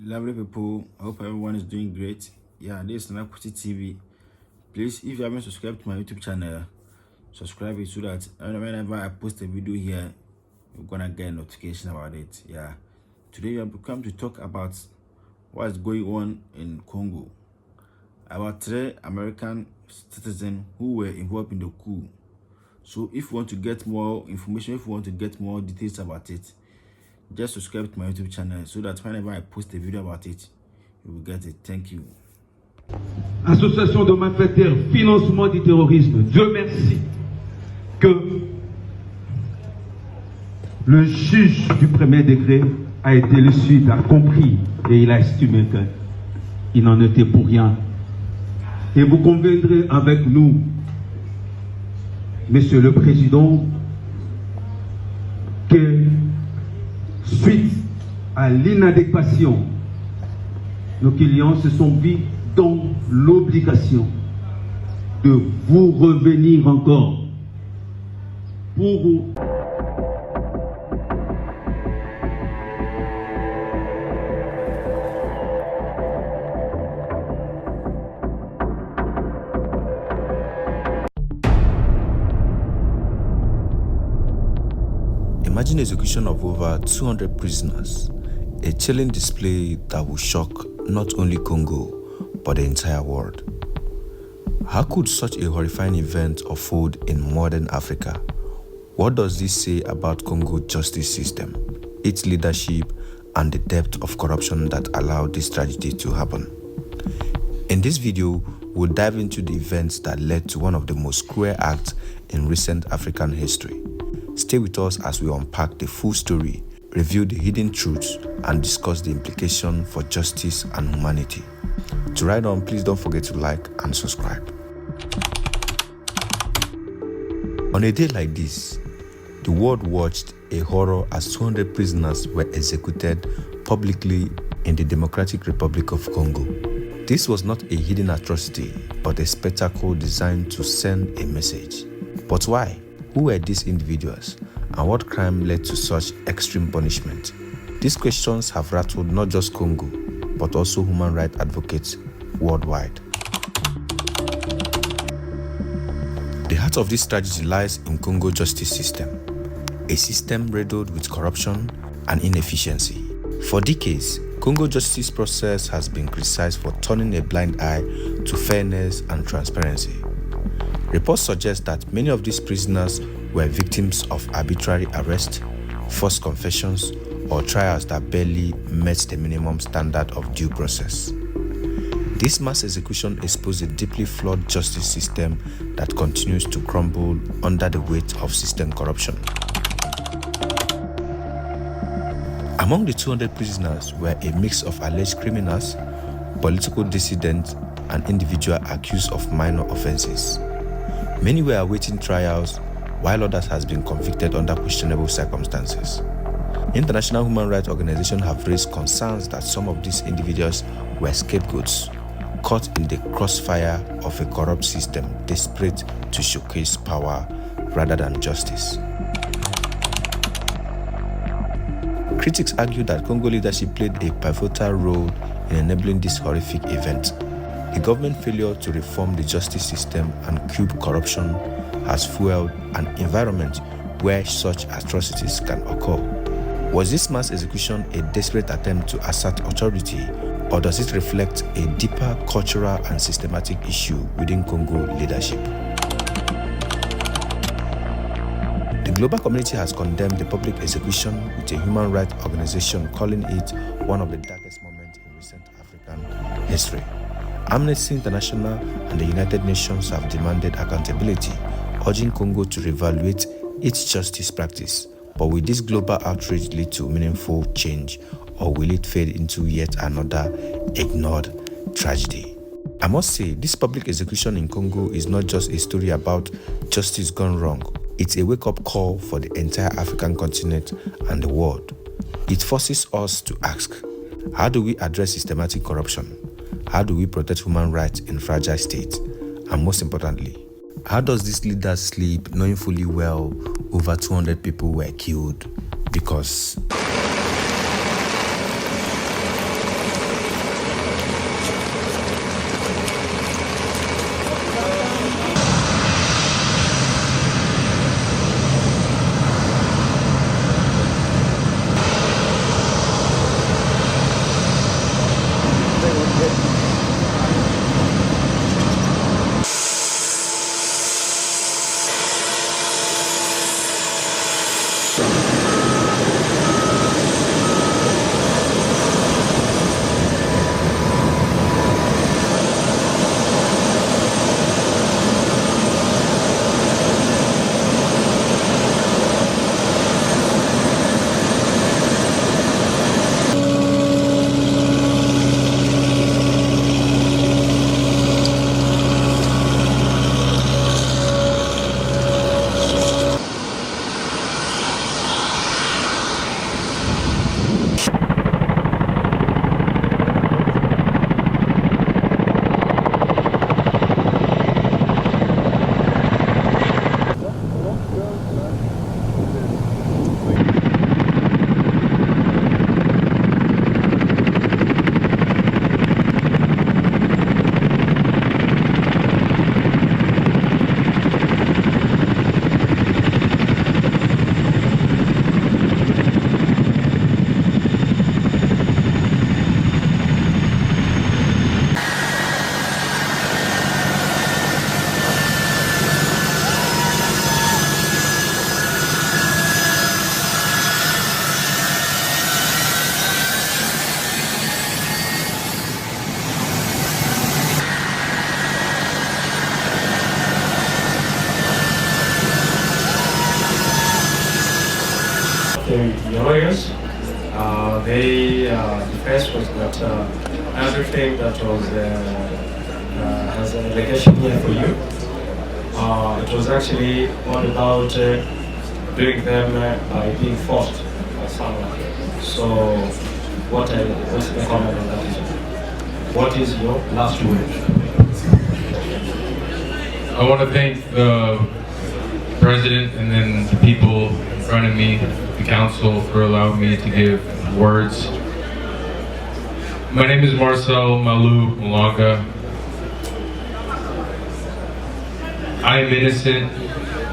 Lovely people, I hope everyone is doing great. Yeah, this is Nakuti TV. Please, if you haven't subscribed to my YouTube channel, subscribe it so that whenever I post a video here, you're gonna get a notification about it. Yeah, today we have come to talk about what's going on in Congo. About 3 American citizens who were involved in the coup. So if you want to get more information, if you want to get more details about it, just subscribe to my YouTube channel so that whenever I post a video about it, you will get it. Thank you. Association de malfaiteurs, financement du terrorisme. Dieu merci que le juge du premier degré a été lucide, a compris et il a estimé qu'il n'en était pour rien. Et vous conviendrez avec nous, Monsieur le Président, que suite à l'inadéquation, nos clients se sont vus dans l'obligation de vous revenir encore pour Imagine execution of over 200 prisoners, a chilling display that will shock not only Congo, but the entire world. How could such a horrifying event unfold in modern Africa? What does this say about Congo justice system, its leadership, and the depth of corruption that allowed this tragedy to happen? In this video, we'll dive into the events that led to one of the most cruel acts in recent African history. Stay with us as we unpack the full story, reveal the hidden truths, and discuss the implications for justice and humanity. To ride on, please don't forget to like and subscribe. On a day like this, the world watched a horror as 200 prisoners were executed publicly in the Democratic Republic of Congo. This was not a hidden atrocity, but a spectacle designed to send a message. But why? Who were these individuals, and what crime led to such extreme punishment? These questions have rattled not just Congo, but also human rights advocates worldwide. The heart of this tragedy lies in Congo justice system, a system riddled with corruption and inefficiency. For decades, Congo justice process has been criticized for turning a blind eye to fairness and transparency. Reports suggest that many of these prisoners were victims of arbitrary arrest, forced confessions, or trials that barely met the minimum standard of due process. This mass execution exposed a deeply flawed justice system that continues to crumble under the weight of system corruption. Among the 200 prisoners were a mix of alleged criminals, political dissidents, and individuals accused of minor offenses. Many were awaiting trials, while others have been convicted under questionable circumstances. International human rights organizations have raised concerns that some of these individuals were scapegoats, caught in the crossfire of a corrupt system desperate to showcase power rather than justice. Critics argue that Congo leadership played a pivotal role in enabling this horrific event. The government failure to reform the justice system and curb corruption has fueled an environment where such atrocities can occur. Was this mass execution a desperate attempt to assert authority, or does it reflect a deeper cultural and systematic issue within Congo leadership? The global community has condemned the public execution, with a human rights organization calling it one of the darkest moments in recent African history. Amnesty International and the United Nations have demanded accountability, urging Congo to reevaluate its justice practice. But will this global outrage lead to meaningful change, or will it fade into yet another ignored tragedy? I must say, this public execution in Congo is not just a story about justice gone wrong. It's a wake-up call for the entire African continent and the world. It forces us to ask, how do we address systematic corruption? How do we protect human rights in fragile states? And most importantly, how does this leader sleep knowing fully well over 200 people were killed because first was that everything that was as an allegation here for you, it was actually all about doing them by being forced by someone. So, what's the comment on that issue? What is your last word? I want to thank the president and then the people in front of me, the council, for allowing me to give words. My name is Marcel Malou Malanga. I am innocent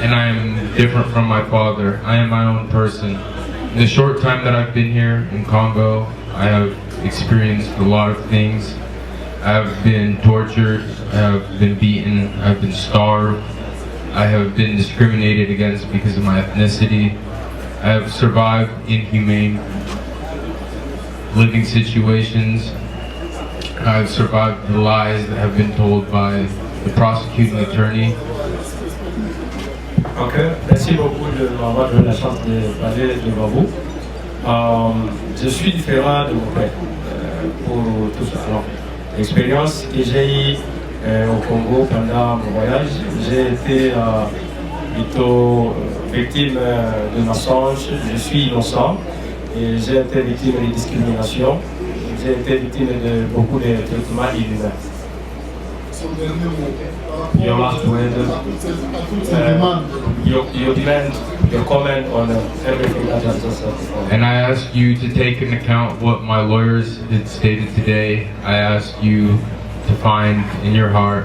and I am different from my father. I am my own person. In the short time that I've been here in Congo, I have experienced a lot of things. I have been tortured, I have been beaten, I have been starved, I have been discriminated against because of my ethnicity. I have survived inhumane living situations. I have survived the lies that have been told by the prosecuting attorney. Ok, merci beaucoup de m'avoir donné la chance de parler devant vous. Je suis différent de mon père pour tout ça. Alors, l'expérience que j'ai eue au Congo pendant mon voyage, j'ai été plutôt victime de mensonges, je suis innocent et j'ai été victime de discrimination, j'ai été victime de beaucoup de traitements inhumains. Your last word, your demand, your comment on everything that has just said before. And I ask you to take into account what my lawyers had stated today. I ask you to find in your heart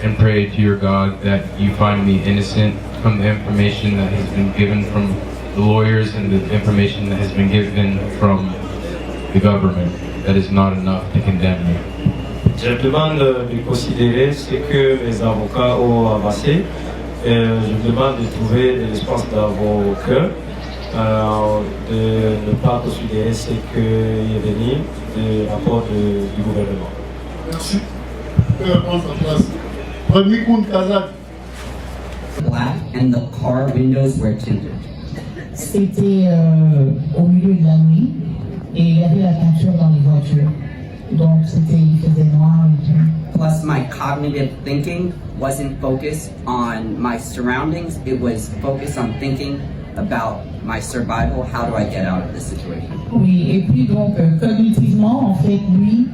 and pray to your God that you find me innocent from the information that has been given from the lawyers and the information that has been given from the government. That is not enough to condemn me. Je demande de considérer ce que mes avocats ont avancé. Je demande de trouver de l'espace dans vos cœurs, de ne pas considérer ce qui est venu du rapport du gouvernement. Merci. Réponse en place. Premier coup de Kazakh. Black and the car windows were tinted. C'était au milieu de la nuit et il y avait la peinture dans les voitures. Donc il faisait noir et tout. Plus my cognitive thinking wasn't focused on my surroundings, it was focused on thinking about my survival, how do I get out of this situation. Oui, et puis donc cognitivement, en fait, lui,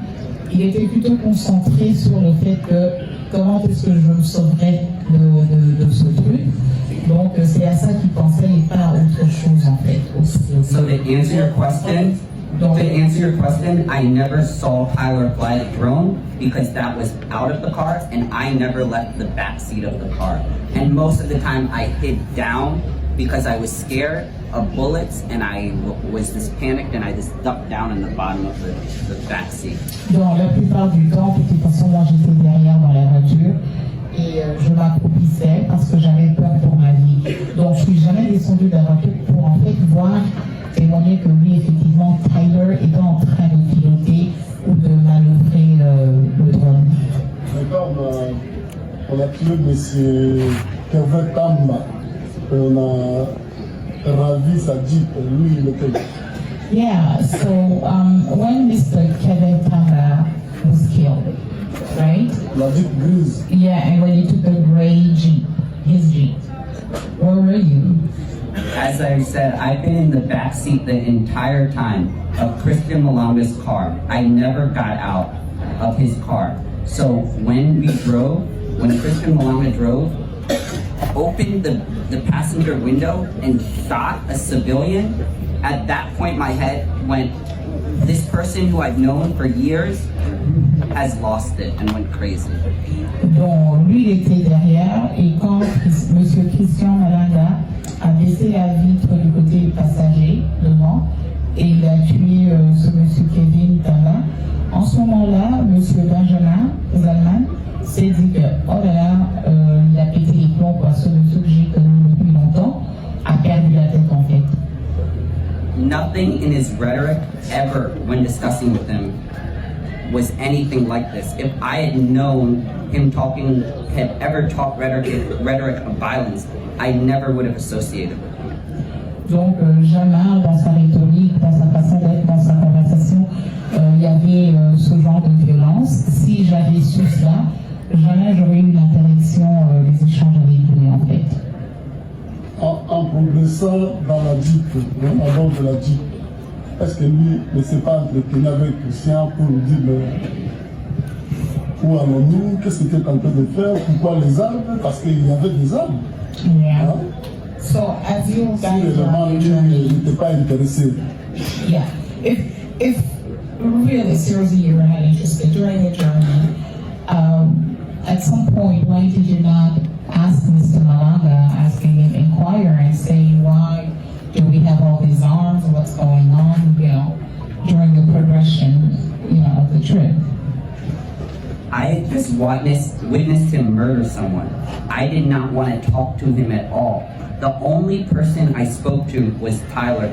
il était plutôt concentré sur le fait que comment est-ce que je me sauverais de ce truc. Donc c'est à ça qu'il pensait et pas à autre chose en fait. So to answer your question, I never saw Tyler fly the drone because that was out of the car and I never left the back seat of the car. And most of the time I hid down because I was scared of bullets and I was just panicked and I just ducked down in the bottom of the back seat. Donc la plupart du temps, de toute façon, moi j'étais derrière dans la voiture et je m'accroupissais parce que j'avais peur pour ma vie. Donc je suis jamais descendu de la voiture pour en fait voir témoigner que oui, effectivement, Tyler était en train de piloter ou de manœuvrer le drone. D'accord, on a tué M. Kevin Tamba. On a ravi sa Jeep. Lui, il était. Yeah, so when Mr. Kevin Tamba was killed, right? La Jeep grise. Yeah, and when he took the gray Jeep, his Jeep, where were you? As I said, I've been in the back seat the entire time of Christian Malanga's car. I never got out of his car. So when Christian Malanga drove, opened the passenger window and shot a civilian, at that point my head went, this person who I've known for years has lost it and went crazy. Donc lui il était derrière et quand Monsieur Christian Malanga a baissé la vitre du côté passager devant et il a tué ce Monsieur Kevin Tamba, en ce moment-là, Monsieur Benjamin Zalman s'est dit que oh là là, il a pété les plombs quoi, ce monsieur que j'ai connu depuis longtemps a perdu la tête en fait. Nothing in his rhetoric ever, when discussing with him, was anything like this. If I had known him had ever talked rhetoric of violence, I never would have associated with him. Donc jamais dans sa rhétorique, dans sa façon d'être, dans sa conversation, il y avait ce genre de violence. Si j'avais su cela, jamais j'aurais eu l'interaction, les échanges avec lui en fait. En progressant dans la DIP, à bord de la DIP, est-ce que lui ne s'est pas entretenu avec Christian pour lui dire où allons-nous, qu'est-ce que tu es en train de faire, pourquoi les armes? Parce qu'il y avait des armes. Yeah. Hein? So as you Si guys l'élément are lui n'était pas intéressé. yeah, if really seriously you were not interested during the journey, at some point, why did you not ask Mr. Malanga, asking him, inquiring, saying why do we have all these arms, what's going on, during the progression, of the trip? I just witnessed him murder someone. I did not want to talk to him at all. The only person I spoke to was Tyler.